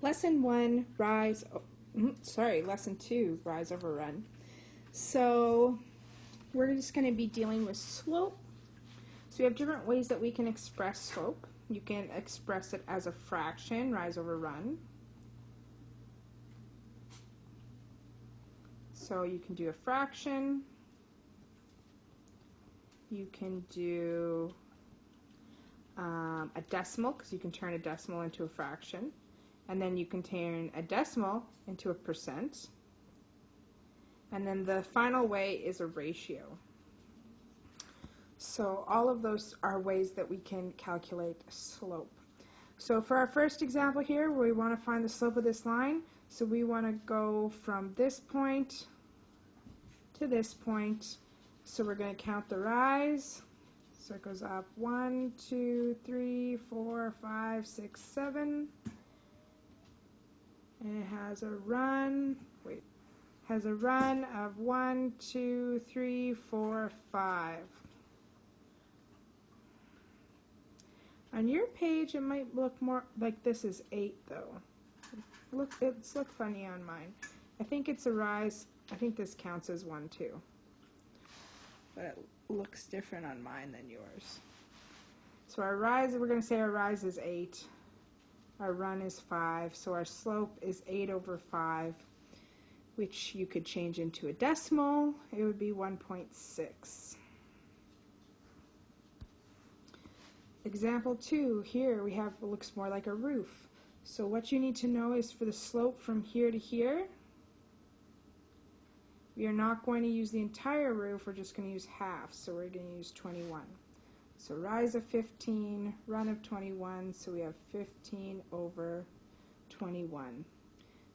Lesson 1, Lesson 2, rise over run. So we're just going to be dealing with slope. So we have different ways that we can express slope. You can express it as a fraction, rise over run. So you can do a fraction. You can do a decimal, because you can turn a decimal into a fraction. And then you can turn a decimal into a percent. And then the final way is a ratio. So all of those are ways that we can calculate slope. So for our first example here, we want to find the slope of this line. So we want to go from this point to this point. So we're going to count the rise. So it goes up 1, 2, 3, 4, 5, 6, 7. And it has a run, of 1, 2, 3, 4, 5. On your page, it might look more like this is 8, though. It's look funny on mine. I think it's a rise. I think this counts as 1, too. But it looks different on mine than yours. So our rise, we're going to say our rise is 8. Our run is 5, so our slope is 8 over 5, which you could change into a decimal. It would be 1.6. Example 2, here we have, it looks more like a roof. So what you need to know is for the slope from here to here, we are not going to use the entire roof, we're just going to use half, so we're going to use 21. So rise of 15, run of 21, so we have 15 over 21.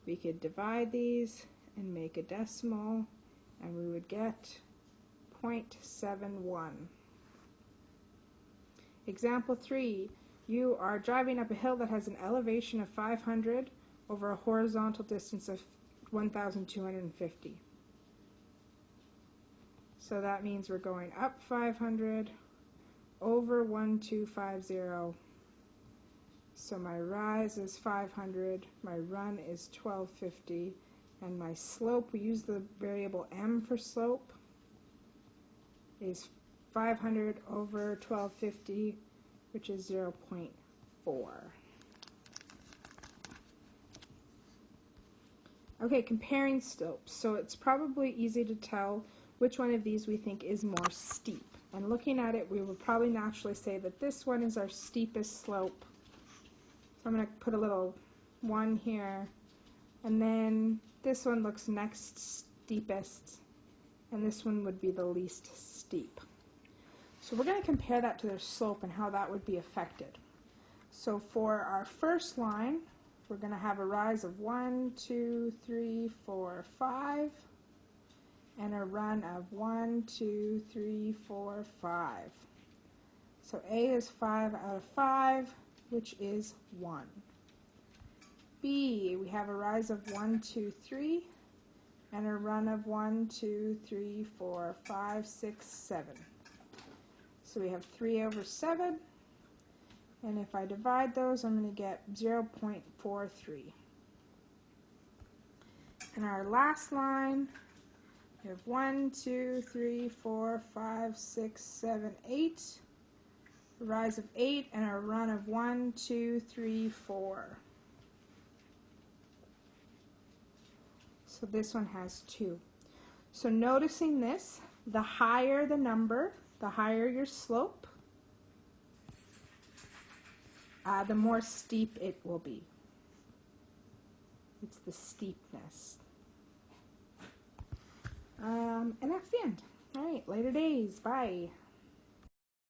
We could divide these and make a decimal, and we would get 0.71. Example 3, you are driving up a hill that has an elevation of 500 over a horizontal distance of 1,250. So that means we're going up 500 over 1,250. So my rise is 500, my run is 1,250, and my slope, we use the variable m for slope, is 500 over 1,250, which is 0.4. Okay, comparing slopes. So it's probably easy to tell which one of these we think is more steep. And looking at it, we would probably naturally say that this one is our steepest slope. So I'm going to put a little 1 here. And then this one looks next steepest. And this one would be the least steep. So we're going to compare that to their slope and how that would be affected. So for our first line, we're going to have a rise of 1, 2, 3, 4, 5. And a run of 1, 2, 3, 4, 5. So A is 5 out of 5, which is 1. B, we have a rise of 1, 2, 3, and a run of 1, 2, 3, 4, 5, 6, 7. So we have 3 over 7, and if I divide those, I'm going to get 0.43. And our last line, we have 1, 2, 3, 4, 5, 6, 7, 8. A rise of 8 and a run of 1, 2, 3, 4. So this one has 2. So noticing this, the higher the number, the higher your slope, the more steep it will be. It's the steepness. And that's the end. All right, later days. Bye.